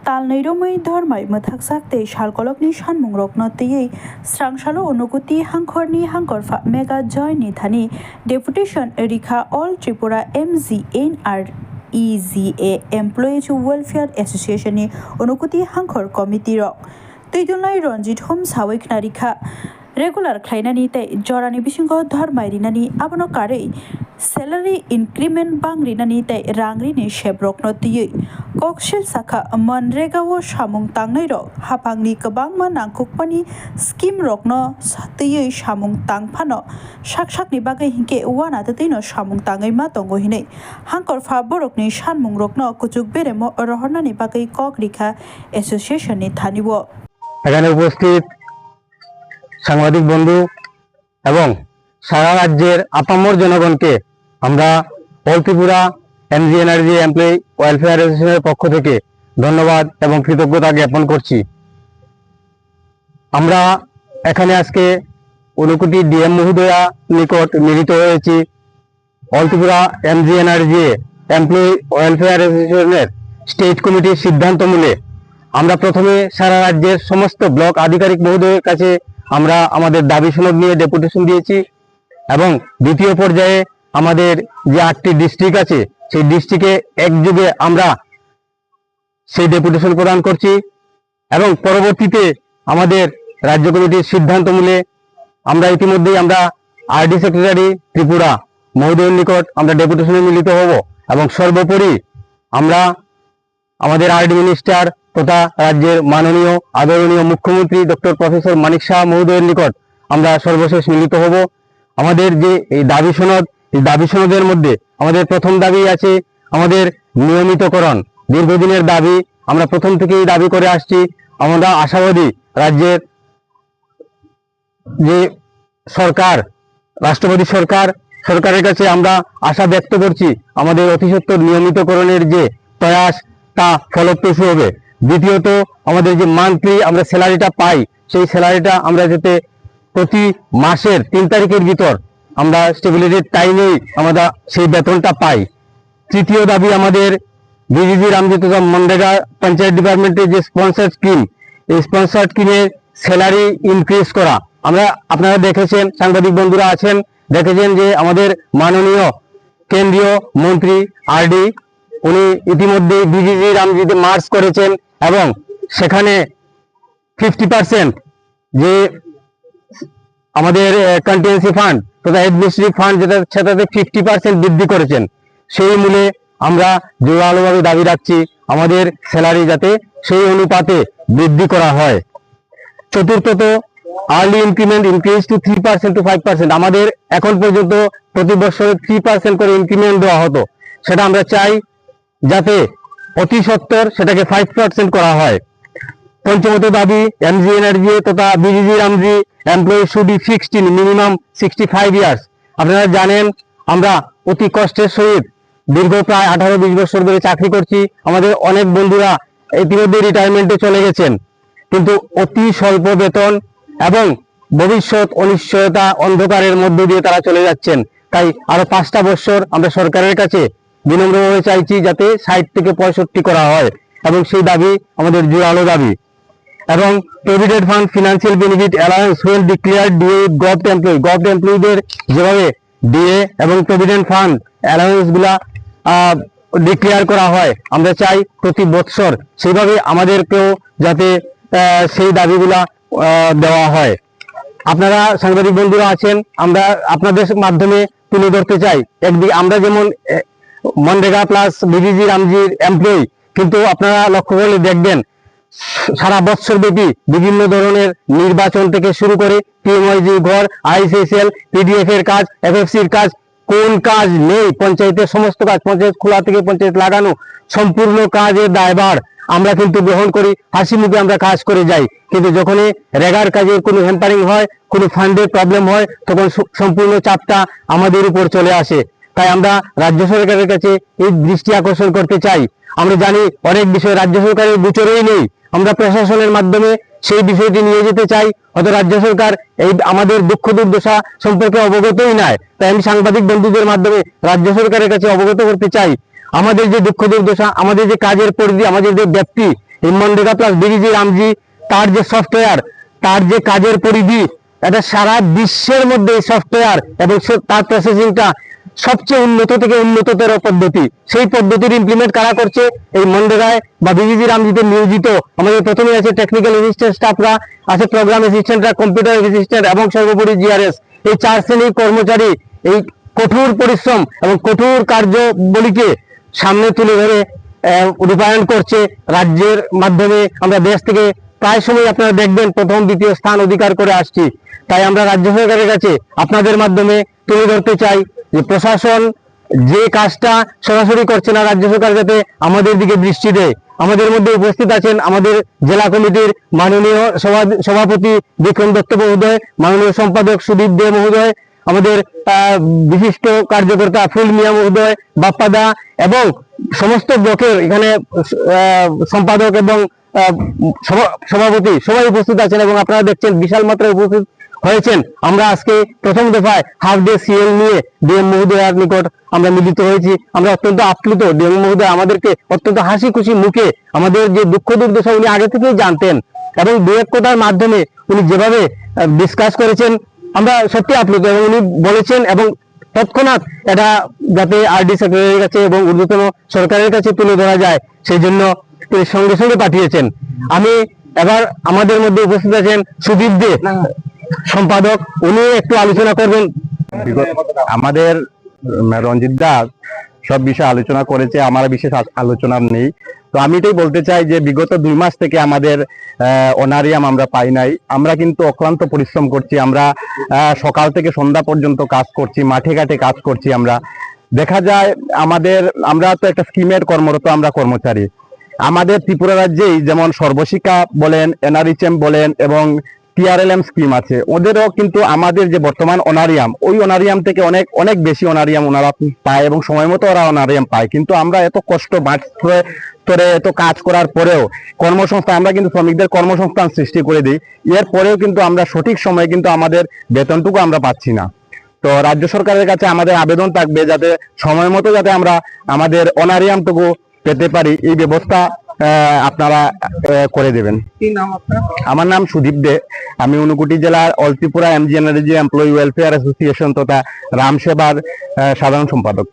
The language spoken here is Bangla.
Talnaidomai Dormai Mathaksak Shalkolokni Shanmung Roknoti Strangsalo Onokuti Hankorni Hankorfa Mega Joy Nithani Deputation Erika All Tripura MZNR EZA Employees Welfare Association Onokuti Hankor Committee Rock Tuidunai Ronjit Homes Hawik Narika Regular Klainani Jorani Bishingo Dormai Rinani Abono Kare Salary Increment Bang Rinani Rangrini Shebrok Noti Kokshil Saka Manrega wo Shamung Tangnai Rok Hapangni Kabang Manangkukpani Scheme Rokno Satiye Shamung Tangpano Shakshakni Bagai Hinke Wana Tatino Shamung Tangai Matongo Hine Hankor Faborokni Shanmung Rokno Kujuk Beremo Rohonani Bagai Kokrika Association ni Thaniwo এখানে উপস্থিত সাংবাদিক বন্ধু এবং সারা রাজ্যের আপামর জনগণকে আমরা অল ত্রিপুরা এমজিএনআরজি এমপ্লয়ি ওয়েলফেয়ার অ্যাসোসিয়েশনের পক্ষ থেকে ধন্যবাদ এবং কৃতজ্ঞতা জ্ঞাপন করছি। আমরা এখানে আজকে ঊনকোটি ডিএম মহোদয়া নিকট মিলিত হয়েছি অল ত্রিপুরা এমজিএনআরজি এমপ্লয়ি ওয়েলফেয়ার অ্যাসোসিয়েশনের স্টেট কমিটির সিদ্ধান্ত মূলে আমরা প্রথমে সারা রাজ্যের সমস্ত ব্লক আধিকারিক মহোদয়ের কাছে আমরা আমাদের দাবি সনদ নিয়ে ডেপুটেশন দিয়েছি এবং দ্বিতীয় পর্যায়ে আমাদের যে 8টি ডিস্ট্রিক্ট আছে সেই ডিস্ট্রিক্টে একযোগে আমরা সেই ডেপুটেশন প্রদান করছি এবং পরবর্তীতে আমাদের রাজ্য কমিটির সিদ্ধান্ত মূলে আমরা ইতিমধ্যেই আমরা আরডি সেক্রেটারি ত্রিপুরা মহোদয়ের নিকট আমরা ডেপুটেশনে মিলিত হব এবং সর্বোপরি আমরা আমাদের আরডি মিনিস্টার তথা রাজ্যের মাননীয় আদরণীয় মুখ্যমন্ত্রী ডক্টর প্রফেসর মানিক শাহ মহোদয়ের নিকট আমরা সর্বশেষ মিলিত হব। আমাদের যে এই দাবি সনদ এই দাবি সনদের মধ্যে আমাদের প্রথম দাবি আছে আমাদের নিয়মিতকরণ, দীর্ঘদিনের দাবি, আমরা প্রথম থেকেই দাবি করে আসছি। আমরা আশাবাদী রাজ্যের যে সরকার রাষ্ট্রপতি সরকারের কাছে আমরা আশা ব্যক্ত করছি আমাদের অতি সত্বর নিয়মিতকরণের যে প্রয়াস তা ফলপ্রসূ হবে। দ্বিতীয়ত আমাদের যে মান্থলি আমরা স্যালারিটা পাই সেই স্যালারিটা আমরা যাতে প্রতি মাসের 3 তারিখের ভিতর আমরা স্টেবিলিটির টাইমেই আমরা সেই বেতনটা পাই। তৃতীয় দাবি আমাদের বিজিজি রামজি তথা মনরেগা পঞ্চায়েত ডিপার্টমেন্টের যে স্পন্সর স্কিম এই স্পন্সর স্কিমের স্যালারি ইনক্রিজ করা। আপনারা দেখেছেন, সাংবাদিক বন্ধুরা আছেন, দেখেছেন যে আমাদের মাননীয় কেন্দ্রীয় মন্ত্রী আরডি উনি ইতিমধ্যে বিজিজি রামজিতে মার্চ করেছেন এবং সেখানে 50% যে আমাদের কন্টিনজেন্সি ফান্ড তথা অ্যাডমিনিস্ট্রেটিভ ফান্ড সেটাতে 50% বৃদ্ধি করেছেন। সেই মূলে আমরা জোরালোভাবে দাবি রাখছি আমাদের স্যালারি যাতে সেই অনুপাতে বৃদ্ধি করা হয়। চতুর্থত early increment increase two 3% to 5%। আমাদের এখন পর্যন্ত প্রতি বছরে 3% করে ইনক্রিমেন্ট দেওয়া হতো, সেটা আমরা চাই যাতে অতি সত্বর সেটাকে 5% করা হয়। পঞ্চমত দাবি এমজিএনআরজি তথা বিজিজি রামজি employee should be fixed in minimum 65 years. আপনারা জানেন আমরা অতি কষ্টের সহিত দীর্ঘ প্রায় 18-20 বছর ধরে চাকরি করছি। আমাদের অনেক বন্ধুরা ইতিমধ্যে রিটায়ারমেন্টে চলে গেছেন, কিন্তু অতি স্বল্প বেতন এবং ভবিষ্যৎ অনিশ্চয়তা অন্ধকারের মধ্য দিয়ে তারা চলে যাচ্ছেন। তাই আরো 5টা বছর আমরা সরকারের কাছে বিনম্রভাবে চাইছি যাতে 60 থেকে 65 করা হয় এবং সেই দাবি আমাদের জোরালো দাবি। এবং provident fund financial benefit allowance will declare DA government এমপ্লয়িদের যেভাবে ডিএ এবং প্রভিডেন্ট ফান্ড অ্যালাউন্স গুলা ডিক্লেয়ার করা হয়, আমরা চাই প্রতি বছর সেইভাবে আমাদেরকেও যাতে সেই দাবিগুলা দেওয়া হয়। আপনারা সাংবাদিক বন্ধুরা আছেন, আমরা আপনাদের মাধ্যমে তুলে ধরতে চাই একদিকে আমরা যেমন মনরেগা প্লাস বিজিজি রামজির এমপ্লয়ি, কিন্তু আপনারা লক্ষ্য করলে দেখবেন সারা বছর ব্যাপী বিভিন্ন ধরনের নির্বাচন থেকে শুরু করে পিএমওয়াইজি ঘর, আইসিএসএল, পিডিএফ এর কাজ, এফএফসির কাজ, কোন কাজ নেই? পঞ্চায়েতের সমস্ত কাজ, পঞ্চায়েত খোলা থেকে পঞ্চায়েত লাগানো সম্পূর্ণ কাজের দায়ভার আমরা কিন্তু গ্রহণ করি, হাসি মুখে আমরা কাজ করে যাই। কিন্তু যখনই রেগার কাজের কোনো হ্যাম্পারিং হয়, কোনো ফান্ডের প্রবলেম হয়, তখন সম্পূর্ণ চাপটা আমাদের উপর চলে আসে। তাই আমরা রাজ্য সরকারের কাছে এই দৃষ্টি আকর্ষণ করতে চাই। আমরা জানি অনেক বিষয় রাজ্য সরকারের গোচরেই নেই, আমরা প্রশাসনের মাধ্যমে সেই বিষয়টি নিয়ে যেতে চাই, হয়তো রাজ্য সরকার এই আমাদের দুঃখ দুর্দশা সম্পর্কে অবগতই নয়। তাই আমি সাংবাদিক বন্ধুদের মাধ্যমে রাজ্য সরকারের কাছে অবগত করতে চাই আমাদের যে দুঃখ দুর্দশা, আমাদের যে কাজের পরিধি, আমাদের যে ব্যাপ্তি, এই মনরেগা প্লাস বিজিজি রামজি তার যে সফটওয়্যার, তার যে কাজের পরিধি, এটা সারা বিশ্বের মধ্যে এই সফটওয়্যার এবং তার প্রসেসিংটা সবচেয়ে উন্নত থেকে উন্নততর পদ্ধতি। সেই পদ্ধতির ইমপ্লিমেন্ট কারা করছে? এই মনরেগায় বা বিজিজি রামজিতে নিয়োজিত আমাদের প্রথমে আছে টেকনিক্যাল অ্যাসিস্ট্যান্ট স্টাফরা, আছে প্রোগ্রাম অ্যাসিস্ট্যান্টরা, কম্পিউটার অ্যাসিস্ট্যান্ট এবং সর্বোপরি জিআরএস। এই 4 শ্রেণীর কর্মচারী এই কঠোর পরিশ্রম এবং কঠোর কার্যবলীকে সামনে তুলে ধরে রূপায়ণ করছে রাজ্যের মাধ্যমে। আমরা দেশ থেকে প্রায় সময় আপনারা দেখবেন প্রথম দ্বিতীয় স্থান অধিকার করে আসছি। তাই আমরা রাজ্য সরকারের কাছে আপনাদের মাধ্যমে তুলে ধরতে চাই যে প্রশাসন যে কাজটা সরাসরি করছে না, রাজ্য সরকার যাতে আমাদের দিকে দৃষ্টি দেয়। আমাদের মধ্যে উপস্থিত আছেন আমাদের জেলা কমিটির মাননীয় সভাপতি বিক্রম দত্ত মহোদয়, মাননীয় সম্পাদক সুদীপ দে মহোদয়, আমাদের বিশিষ্ট কার্যকর্তা ফুল মিয়া মহোদয়, বাপ্পাদা এবং সমস্ত ব্লকের এখানে সম্পাদক এবং সভাপতি সবাই উপস্থিত আছেন এবং আপনারা দেখছেন বিশাল মাত্রায় উপস্থিত হয়েছেন। আমরা আজকে প্রথম দফায় হাফ ডে সিএল নিয়ে ডিএম মহোদয়ের নিকট আমরা মিলিত হয়েছি। আমরা অত্যন্ত আপ্লুত। ডিএম মহোদয় আমাদেরকে অত্যন্ত হাসি খুশি মুখে আমাদের যে দুঃখ দুর্দশা উনি আগে থেকেই জানতেন এবং দু এক কথার মাধ্যমে উনি যেভাবে ডিসকাস করেছেন আমরা সত্যি আপ্লুত। এবং উনি বলেছেন এবং তৎক্ষণাৎ এটা যাতে আরডি সেক্রেটারির কাছে এবং ঊর্ধ্বতন সরকারের কাছে তুলে ধরা যায় সেই জন্য তিনি সঙ্গে সঙ্গে পাঠিয়েছেন। আমি এবার আমাদের মধ্যে উপস্থিত আছেন সুদীপ দে সম্পাদক, উনি একটু আলোচনা করবেন। আমাদের রঞ্জিত দাস সব বিষয়ে আলোচনা করেছে, আমার বিশেষ আলোচনা নেই। তো আমি এটাই বলতে চাই যে বিগত 2 মাস থেকে আমাদের অনারিয়াম আমরা পাই নাই। আমরা কিন্তু অক্লান্ত পরিশ্রম করছি, আমরা সকাল থেকে সন্ধ্যা পর্যন্ত কাজ করছি, মাঠে ঘাটে কাজ করছি। আমরা দেখা যায় আমরা তো একটা স্কিমের কর্মরত আমরা কর্মচারী। আমাদের ত্রিপুরা রাজ্যেই যেমন সর্বশিক্ষা বলেন, এনআরএচএম বলেন এবং টিআরএলএম স্কিম আছে, ওদেরও কিন্তু আমাদের যে বর্তমান অনারিয়াম, ওই অনারিয়াম থেকে অনেক অনেক বেশি অনারিয়াম ওনারা পায় এবং সময় মতো ওরা অনারিয়াম পায়। কিন্তু আমরা এত কষ্ট মাঠ স্তরে এত কাজ করার পরেও কর্মসংস্থান, আমরা কিন্তু শ্রমিকদের কর্মসংস্থান সৃষ্টি করে দিই, এর পরেও কিন্তু আমরা সঠিক সময়ে কিন্তু আমাদের বেতনটুকু আমরা পাচ্ছি না। তো রাজ্য সরকারের কাছে আমাদের আবেদন থাকবে যাতে সময় মতো যাতে আমরা আমাদের অনারিয়ামটুকু পেতে পারি, এই ব্যবস্থা আপনারা করে দেবেন। আমার নাম সুদীপ দে, আমি ঊনকোটি জেলার all Tripura MG energy employee welfare association তথা রামসেবার সাধারণ সম্পাদক।